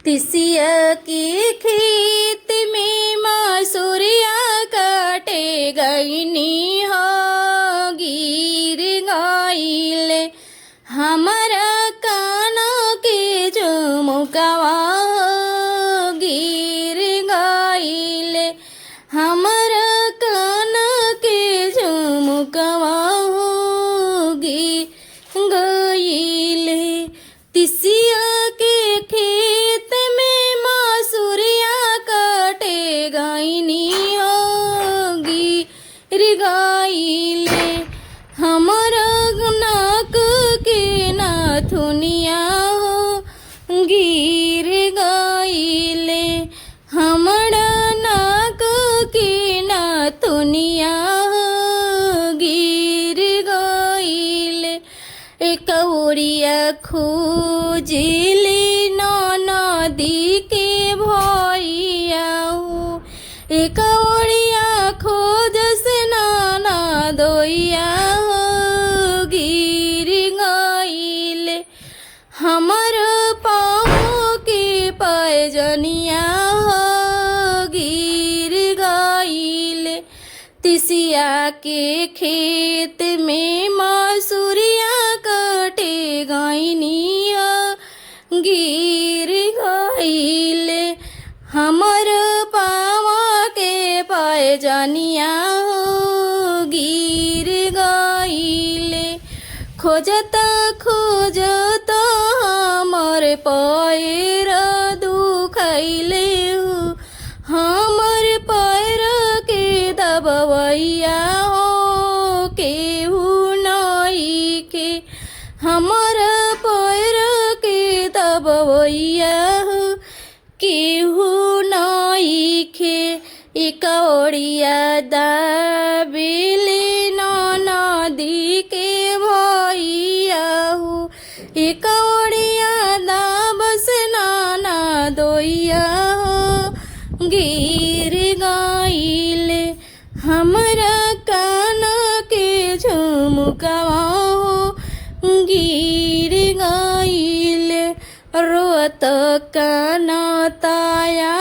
तिसिया के खेत में मसूरिया काटे गईनी हो गिर गईले हमारा काना के झुमकावा गिर गईले हमारा काना के झुमकावा गिर गईले तिसिया के खेत में मसूरिया काटे गईनी होगी गिर हमारा नाक के नाथुनिया हो गिर गईले हमारा नाक के नाथुनिया हो गिर गईले एक उड़िया खोजिली नदी के भैया हो एक उड़िया खोज से नाना दोइया हो गिर गईले हमर पाँव के पैजनिया हो गिर गईले तिसिया के खेत में मसूरिया कटे गईनी गिर गईले हमर पावा के पैजनिया गिर गईले खोजत खोजत हमर पैर दुखैले हमर पैर के दबवैया हो केहू नई के हमर पैर के दबवैया हो केहू नई के एक ओड़िया दाबिले नदी के भैया हो एक ओड़िया दाबस नाना दोइया हो गिर गईले हमरा काना के झुमकावा हो गिर गईले रोत काना ताया